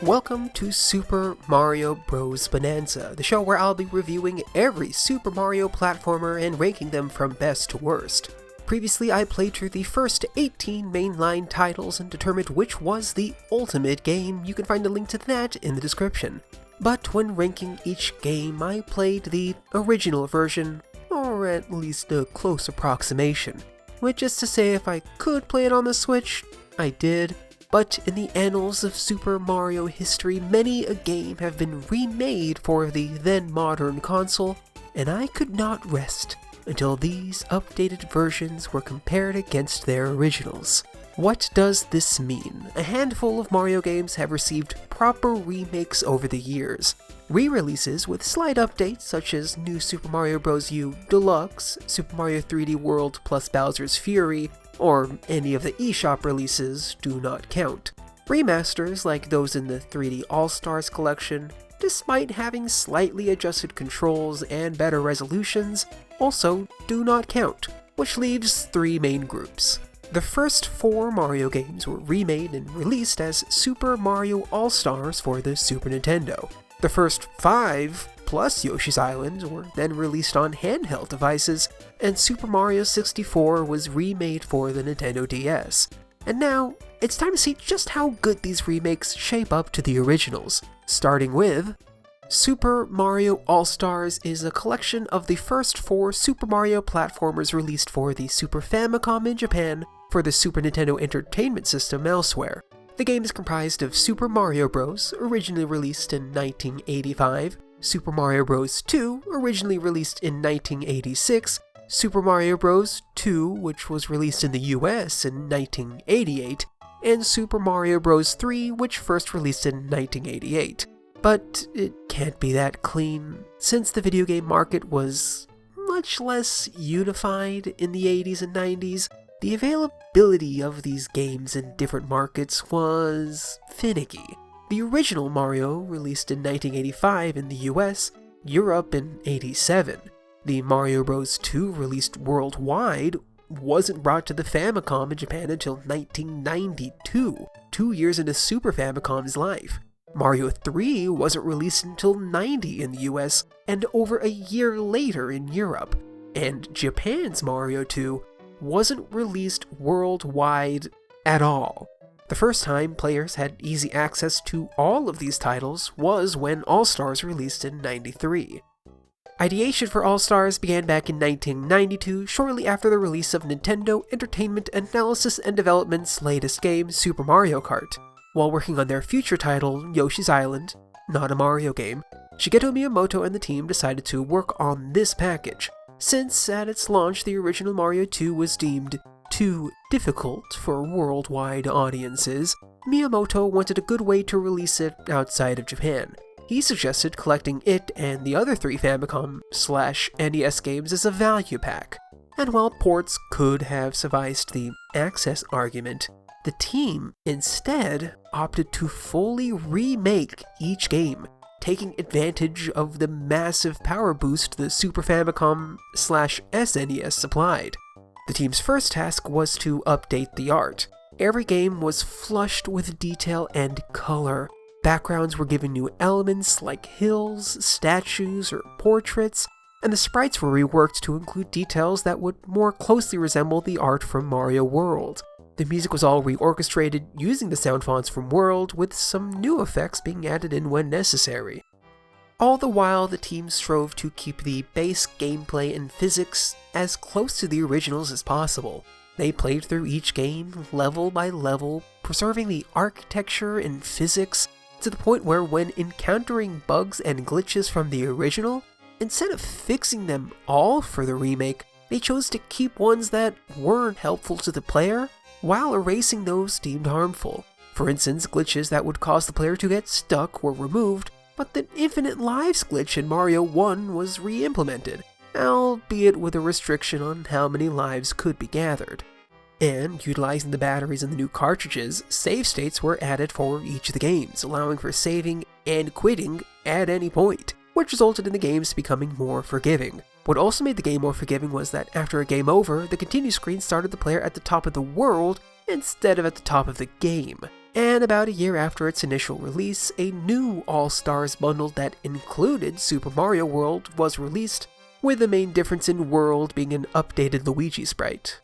Welcome to Super Mario Bros. Bonanza, the show where I'll be reviewing every Super Mario platformer and ranking them from best to worst. Previously, I played through the first 18 mainline titles and determined which was the ultimate game. You can find a link to that in the description. But when ranking each game, I played the original version, or at least a close approximation. Which is to say, if I could play it on the Switch, I did. But in the annals of Super Mario history, many a game have been remade for the then modern console, and I could not rest until these updated versions were compared against their originals. What does this mean? A handful of Mario games have received proper remakes over the years. Re-releases with slight updates such as New Super Mario Bros. U Deluxe, Super Mario 3D World plus Bowser's Fury, or any of the eShop releases do not count. Remasters like those in the 3D All-Stars collection, despite having slightly adjusted controls and better resolutions, also do not count, which leaves three main groups. The first 4 Mario games were remade and released as Super Mario All-Stars for the Super Nintendo. The first 5, plus Yoshi's Island, were then released on handheld devices, and Super Mario 64 was remade for the Nintendo DS. And now, it's time to see just how good these remakes shape up to the originals, starting with Super Mario All-Stars is a collection of the first 4 Super Mario platformers released for the Super Famicom in Japan for the Super Nintendo Entertainment System elsewhere. The game is comprised of Super Mario Bros., originally released in 1985, Super Mario Bros. 2, originally released in 1986, Super Mario Bros. 2, which was released in the US in 1988, and Super Mario Bros. 3, which first released in 1988. But it can't be that clean, since the video game market was much less unified in the 80s and 90s. The availability of these games in different markets was finicky. The original Mario released in 1985 in the US, Europe in '87. The Mario Bros. 2 released worldwide wasn't brought to the Famicom in Japan until 1992, 2 years into Super Famicom's life. Mario 3 wasn't released until '90 in the US and over a year later in Europe. And Japan's Mario 2 wasn't released worldwide at all. The first time players had easy access to all of these titles was when All-Stars released in '93. Ideation for All-Stars began back in 1992, shortly after the release of Nintendo Entertainment Analysis and Development's latest game, Super Mario Kart. While working on their future title, Yoshi's Island, not a Mario game, Shigeru Miyamoto and the team decided to work on this package. Since at its launch the original Mario 2 was deemed too difficult for worldwide audiences, Miyamoto wanted a good way to release it outside of Japan. He suggested collecting it and the other 3 Famicom/NES games as a value pack. And while ports could have sufficed the access argument, the team instead opted to fully remake each game, taking advantage of the massive power boost the Super Famicom/SNES supplied. The team's first task was to update the art. Every game was flushed with detail and color. Backgrounds were given new elements like hills, statues, or portraits, and the sprites were reworked to include details that would more closely resemble the art from Mario World. The music was all reorchestrated using the sound fonts from World, with some new effects being added in when necessary. All the while, the team strove to keep the base gameplay and physics as close to the originals as possible. They played through each game, level by level, preserving the architecture and physics to the point where when encountering bugs and glitches from the original, instead of fixing them all for the remake, they chose to keep ones that weren't helpful to the player, while erasing those deemed harmful. For instance, glitches that would cause the player to get stuck were removed, but the infinite lives glitch in Mario 1 was re-implemented, albeit with a restriction on how many lives could be gathered. And, utilizing the batteries in the new cartridges, save states were added for each of the games, allowing for saving and quitting at any point, which resulted in the games becoming more forgiving. What also made the game more forgiving was that after a game over, the continue screen started the player at the top of the world instead of at the top of the game. And about a year after its initial release, a new All-Stars bundle that included Super Mario World was released, with the main difference in World being an updated Luigi sprite.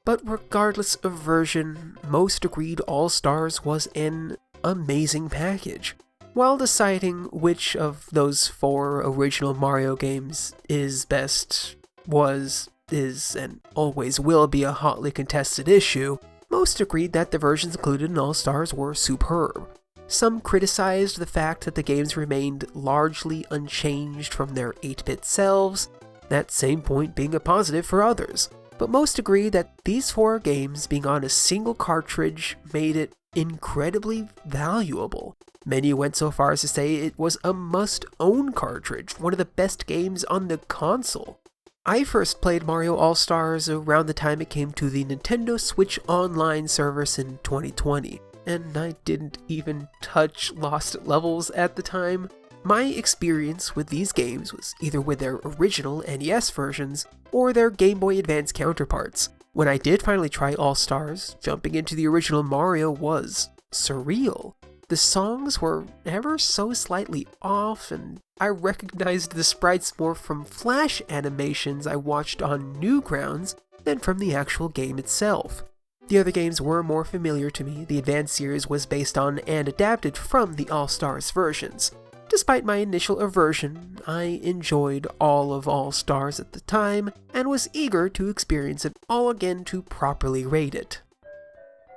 But regardless of version, most agreed All-Stars was an amazing package. While deciding which of those 4 original Mario games is best was, is, and always will be a hotly contested issue, most agreed that the versions included in All-Stars were superb. Some criticized the fact that the games remained largely unchanged from their 8-bit selves, that same point being a positive for others. But most agreed that these 4 games being on a single cartridge made it incredibly valuable. Many went so far as to say it was a must-own cartridge, one of the best games on the console. I first played Mario All-Stars around the time it came to the Nintendo Switch Online service in 2020, and I didn't even touch Lost Levels at the time. My experience with these games was either with their original NES versions or their Game Boy Advance counterparts. When I did finally try All-Stars, jumping into the original Mario was surreal. The songs were ever so slightly off, and I recognized the sprites more from flash animations I watched on Newgrounds than from the actual game itself. The other games were more familiar to me. The Advance series was based on and adapted from the All-Stars versions. Despite my initial aversion, I enjoyed all of All-Stars at the time, and was eager to experience it all again to properly rate it.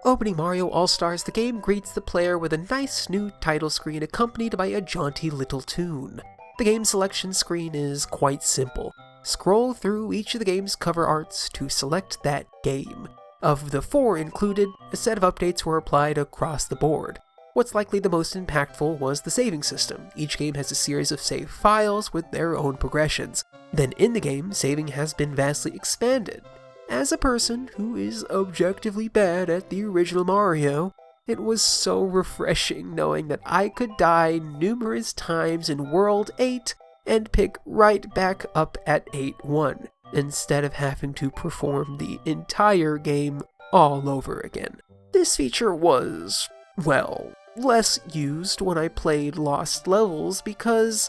Opening Mario All-Stars, the game greets the player with a nice new title screen accompanied by a jaunty little tune. The game selection screen is quite simple. Scroll through each of the game's cover arts to select that game. Of the 4 included, a set of updates were applied across the board. What's likely the most impactful was the saving system. Each game has a series of save files with their own progressions. Then in the game, saving has been vastly expanded. As a person who is objectively bad at the original Mario, it was so refreshing knowing that I could die numerous times in World 8 and pick right back up at 8-1, instead of having to perform the entire game all over again. This feature was, well, less used when I played Lost Levels because,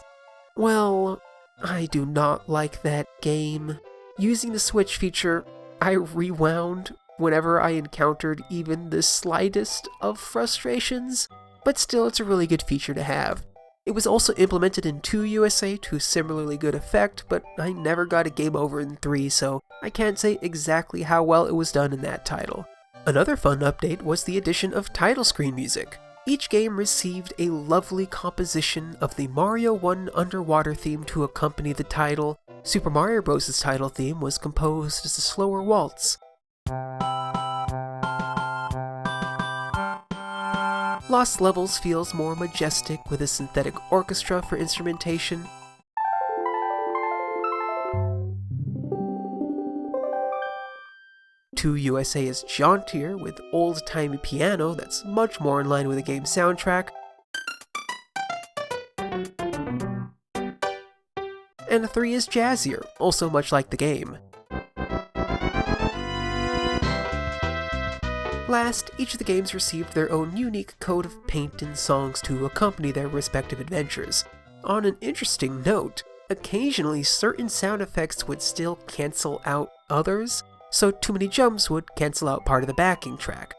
well, I do not like that game. Using the Switch feature, I rewound whenever I encountered even the slightest of frustrations, but still it's a really good feature to have. It was also implemented in 2 USA to similarly good effect, but I never got a game over in 3, so I can't say exactly how well it was done in that title. Another fun update was the addition of title screen music. Each game received a lovely composition of the Mario 1 underwater theme to accompany the title. Super Mario Bros.' title theme was composed as a slower waltz. Lost Levels feels more majestic with a synthetic orchestra for instrumentation. Two USA is jauntier with old-timey piano that's much more in line with the game's soundtrack. And 3 is jazzier, also much like the game. Last, each of the games received their own unique code of paint and songs to accompany their respective adventures. On an interesting note, occasionally certain sound effects would still cancel out others, so too many jumps would cancel out part of the backing track.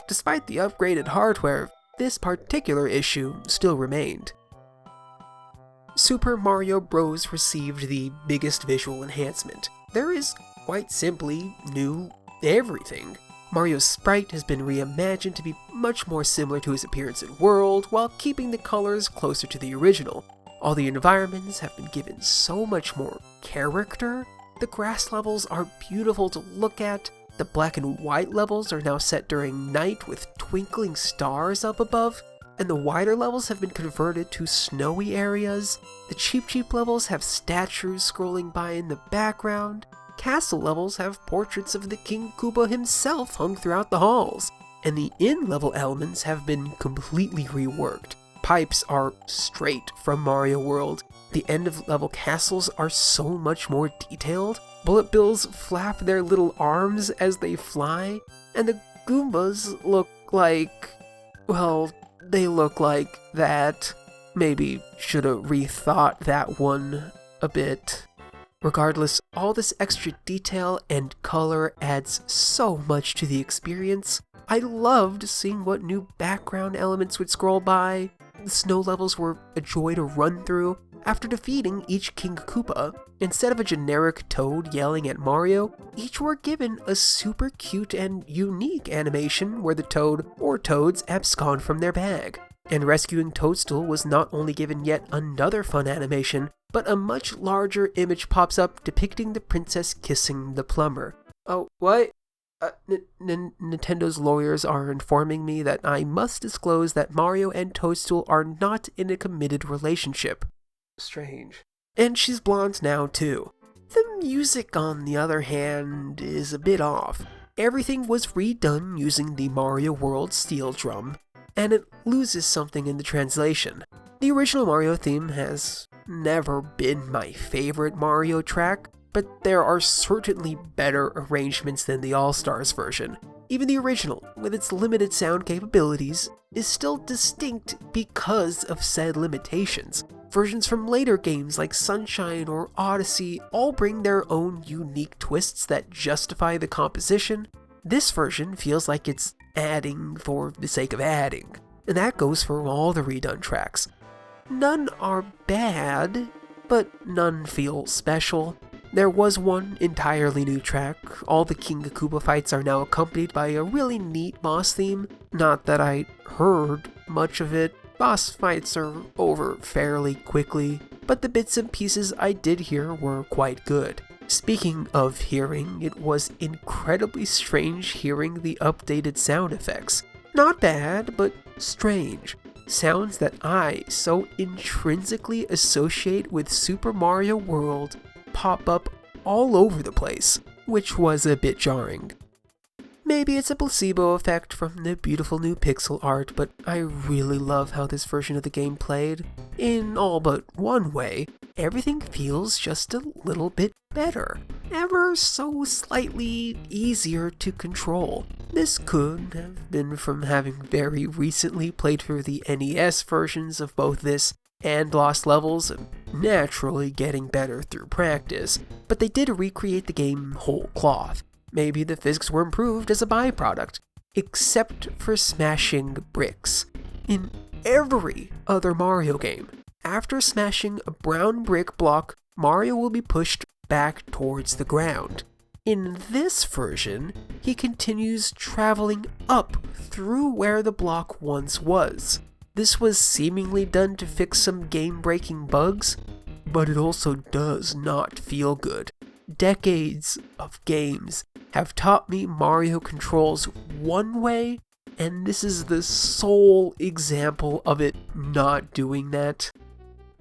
Despite the upgraded hardware, this particular issue still remained. Super Mario Bros. Received the biggest visual enhancement. There is quite simply new everything. Mario's sprite has been reimagined to be much more similar to his appearance in World, while keeping the colors closer to the original. All the environments have been given so much more character. The grass levels are beautiful to look at. The black and white levels are now set during night with twinkling stars up above, and the wider levels have been converted to snowy areas. The Cheep levels have statues scrolling by in the background. Castle levels have portraits of the King Koopa himself hung throughout the halls, and the in-level elements have been completely reworked. Pipes are straight from Mario World. The end-of-level castles are so much more detailed. Bullet bills flap their little arms as they fly, and the Goombas look like, well, they look like that. Maybe should've rethought that one a bit. Regardless, all this extra detail and color adds so much to the experience. I loved seeing what new background elements would scroll by. The snow levels were a joy to run through. After defeating each King Koopa, instead of a generic Toad yelling at Mario, each were given a super cute and unique animation where the Toad or Toads abscond from their bag. And rescuing Toadstool was not only given yet another fun animation, but a much larger image pops up depicting the princess kissing the plumber. Oh, what? Nintendo's lawyers are informing me that I must disclose that Mario and Toadstool are not in a committed relationship. Strange. And she's blonde now, too. The music, on the other hand, is a bit off. Everything was redone using the Mario World steel drum, and it loses something in the translation. The original Mario theme has never been my favorite Mario track, but there are certainly better arrangements than the All-Stars version. Even the original, with its limited sound capabilities, is still distinct because of said limitations. Versions from later games like Sunshine or Odyssey all bring their own unique twists that justify the composition. This version feels like it's adding for the sake of adding, and that goes for all the redone tracks. None are bad, but none feel special. There was one entirely new track. All the King Koopa fights are now accompanied by a really neat boss theme. Not that I heard much of it. Boss fights are over fairly quickly, but the bits and pieces I did hear were quite good. Speaking of hearing, it was incredibly strange hearing the updated sound effects. Not bad, but strange. Sounds that I so intrinsically associate with Super Mario World pop up all over the place, which was a bit jarring. Maybe it's a placebo effect from the beautiful new pixel art, but I really love how this version of the game played. In all but one way, everything feels just a little bit better, ever so slightly easier to control. This could have been from having very recently played through the NES versions of both this and Lost Levels, naturally getting better through practice, but they did recreate the game whole cloth. Maybe the physics were improved as a byproduct, except for smashing bricks. In every other Mario game, after smashing a brown brick block, Mario will be pushed back towards the ground. In this version, he continues traveling up through where the block once was. This was seemingly done to fix some game-breaking bugs, but it also does not feel good. Decades of games have taught me Mario controls one way, and this is the sole example of it not doing that.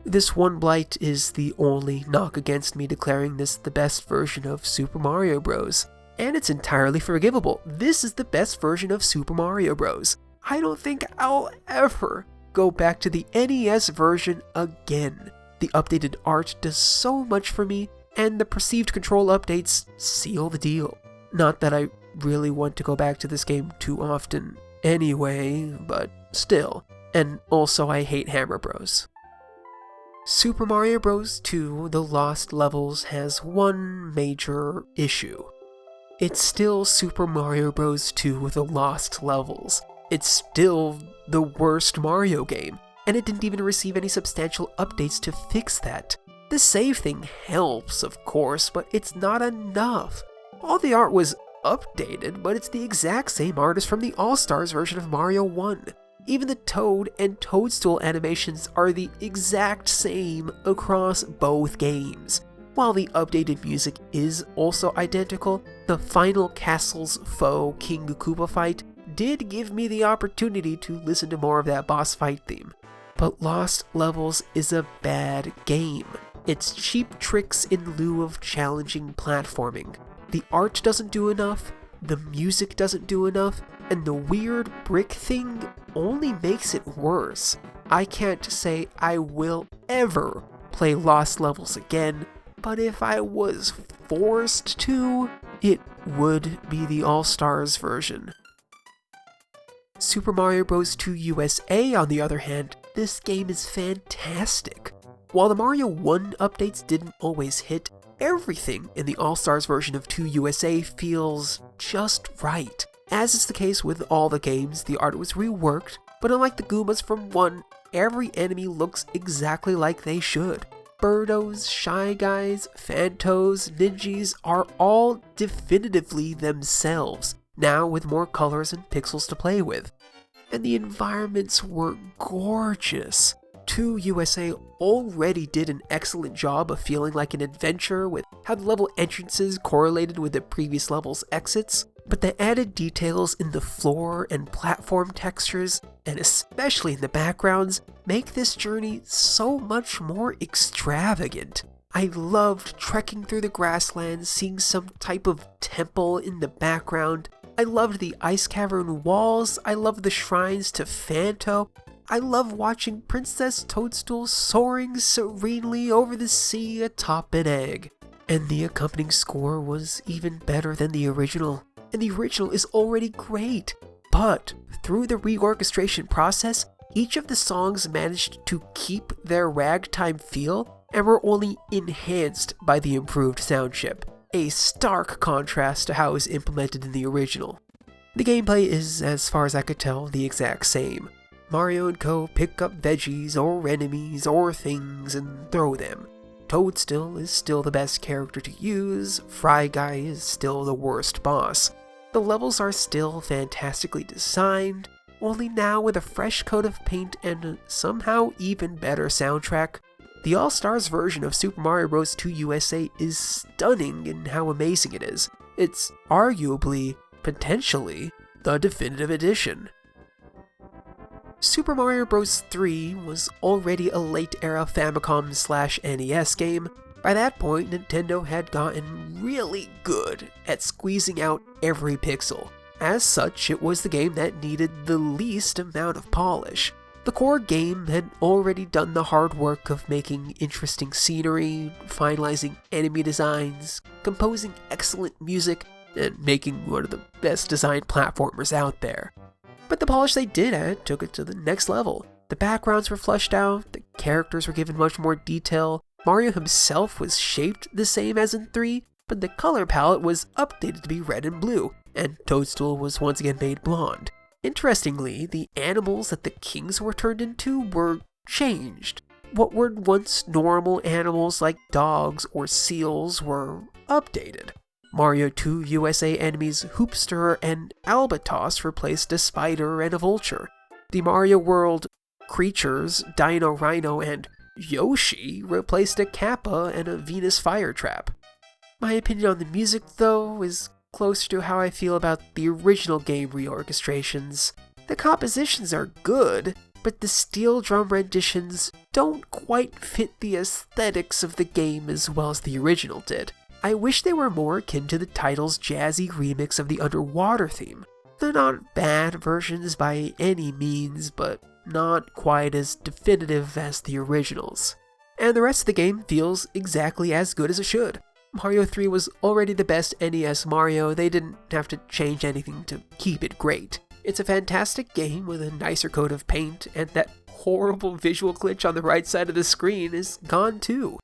This one blight is the only knock against me declaring this the best version of Super Mario Bros. And it's entirely forgivable. This is the best version of Super Mario Bros. I don't think I'll ever go back to the NES version again. The updated art does so much for me, and the perceived control updates seal the deal. Not that I really want to go back to this game too often anyway, but still. And also I hate Hammer Bros. Super Mario Bros. 2 The Lost Levels has one major issue. It's still Super Mario Bros. 2 The Lost Levels. It's still the worst Mario game, and it didn't even receive any substantial updates to fix that. The save thing helps, of course, but it's not enough. All the art was updated, but it's the exact same artist from the All-Stars version of Mario 1. Even the Toad and Toadstool animations are the exact same across both games. While the updated music is also identical, the final castle's foe King Koopa fight did give me the opportunity to listen to more of that boss fight theme. But Lost Levels is a bad game. It's cheap tricks in lieu of challenging platforming. The art doesn't do enough, the music doesn't do enough, and the weird brick thing only makes it worse. I can't say I will ever play Lost Levels again, but if I was forced to, it would be the All-Stars version. Super Mario Bros. 2 USA, on the other hand, this game is fantastic. While the Mario 1 updates didn't always hit, everything in the All-Stars version of 2 USA feels just right. As is the case with all the games, the art was reworked, but unlike the Goombas from 1, every enemy looks exactly like they should. Birdos, Shy Guys, Phantos, Ninjas are all definitively themselves, now with more colors and pixels to play with. And the environments were gorgeous. 2 USA already did an excellent job of feeling like an adventure with how the level entrances correlated with the previous level's exits, but the added details in the floor and platform textures, and especially in the backgrounds, make this journey so much more extravagant. I loved trekking through the grasslands, seeing some type of temple in the background. I loved the ice cavern walls. I loved the shrines to Phanto. I love watching Princess Toadstool soaring serenely over the sea atop an egg. And the accompanying score was even better than the original. And the original is already great. But through the reorchestration process, each of the songs managed to keep their ragtime feel and were only enhanced by the improved sound chip. A stark contrast to how it was implemented in the original. The gameplay is, as far as I could tell, the exact same. Mario and Co. pick up veggies or enemies or things and throw them. Toadstool is still the best character to use, Fry Guy is still the worst boss. The levels are still fantastically designed, only now with a fresh coat of paint and a somehow even better soundtrack. The All-Stars version of Super Mario Bros. 2 USA is stunning in how amazing it is. It's arguably, potentially, the definitive edition. Super Mario Bros. 3 was already a late-era Famicom/NES game. By that point, Nintendo had gotten really good at squeezing out every pixel. As such, it was the game that needed the least amount of polish. The core game had already done the hard work of making interesting scenery, finalizing enemy designs, composing excellent music, and making one of the best designed platformers out there. But the polish they did add took it to the next level. The backgrounds were fleshed out, the characters were given much more detail, Mario himself was shaped the same as in 3, but the color palette was updated to be red and blue, and Toadstool was once again made blonde. Interestingly, the animals that the kings were turned into were changed. What were once normal animals like dogs or seals were updated. Mario 2 USA enemies Hoopster and Albatos replaced a spider and a vulture. The Mario World creatures Dino Rhino and Yoshi replaced a Kappa and a Venus fire trap. My opinion on the music, though, is closer to how I feel about the original game reorchestrations. The compositions are good, but the steel drum renditions don't quite fit the aesthetics of the game as well as the original did. I wish they were more akin to the title's jazzy remix of the underwater theme. They're not bad versions by any means, but not quite as definitive as the originals. And the rest of the game feels exactly as good as it should. Mario 3 was already the best NES Mario, they didn't have to change anything to keep it great. It's a fantastic game with a nicer coat of paint, and that horrible visual glitch on the right side of the screen is gone too.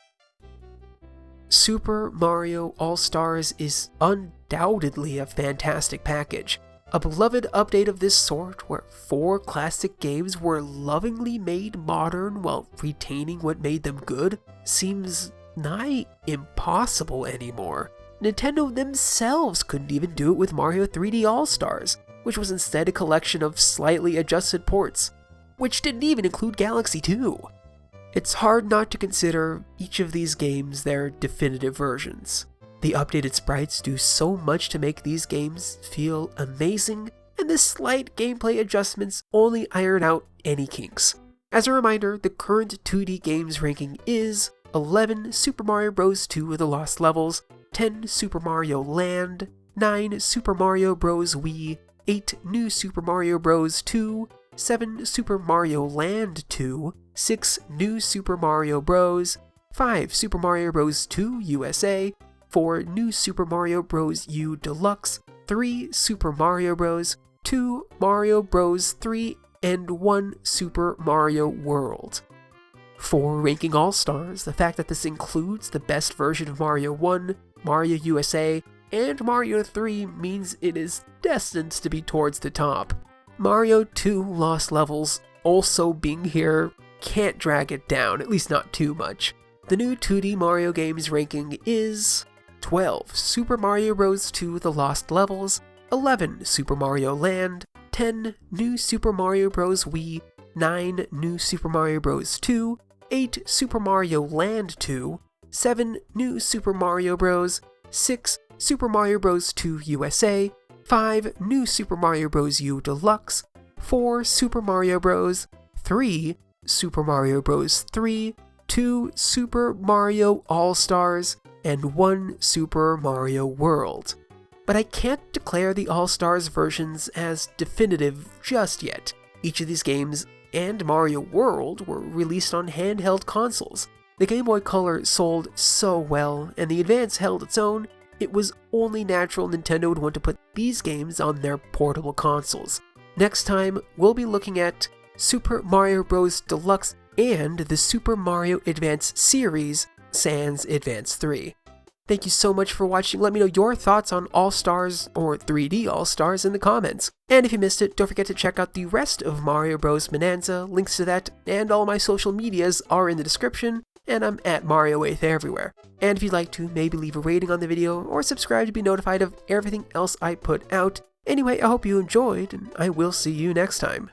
Super Mario All-Stars is undoubtedly a fantastic package. A beloved update of this sort, where 4 classic games were lovingly made modern while retaining what made them good, seems nigh impossible anymore. Nintendo themselves couldn't even do it with Mario 3D All-Stars, which was instead a collection of slightly adjusted ports, which didn't even include Galaxy 2. It's hard not to consider each of these games their definitive versions. The updated sprites do so much to make these games feel amazing, and the slight gameplay adjustments only iron out any kinks. As a reminder, the current 2D games ranking is 11 Super Mario Bros. 2 The Lost Levels, 10 Super Mario Land, 9 Super Mario Bros. Wii, 8 New Super Mario Bros. 2, 7 Super Mario Land 2, 6 New Super Mario Bros., 5 Super Mario Bros. 2 USA, 4 New Super Mario Bros. U Deluxe, 3 Super Mario Bros., 2 Mario Bros. 3, and 1 Super Mario World. For Ranking All-Stars, the fact that this includes the best version of Mario 1, Mario USA, and Mario 3 means it is destined to be towards the top. Mario 2 Lost Levels also being here can't drag it down, at least not too much. The new 2D Mario games ranking is 12 Super Mario Bros. 2 The Lost Levels, 11 Super Mario Land, 10 New Super Mario Bros. Wii, 9 New Super Mario Bros. 2, 8 Super Mario Land 2, 7 New Super Mario Bros., 6 Super Mario Bros. 2 USA, 5 New Super Mario Bros. U Deluxe, 4 Super Mario Bros., 3 Super Mario Bros. 3, 2 Super Mario All-Stars, and 1 Super Mario World. But I can't declare the All-Stars versions as definitive just yet. Each of these games and Mario World were released on handheld consoles. The Game Boy Color sold so well, and the Advance held its own, it was only natural Nintendo would want to put these games on their portable consoles. Next time, we'll be looking at Super Mario Bros. Deluxe and the Super Mario Advance series, sans Advance 3. Thank you so much for watching. Let me know your thoughts on All-Stars or 3D All-Stars in the comments. And if you missed it, don't forget to check out the rest of Mario Bros. Bonanza. Links to that and all my social medias are in the description, and I'm at Mario8 everywhere. And if you'd like to, maybe leave a rating on the video or subscribe to be notified of everything else I put out. Anyway, I hope you enjoyed, and I will see you next time.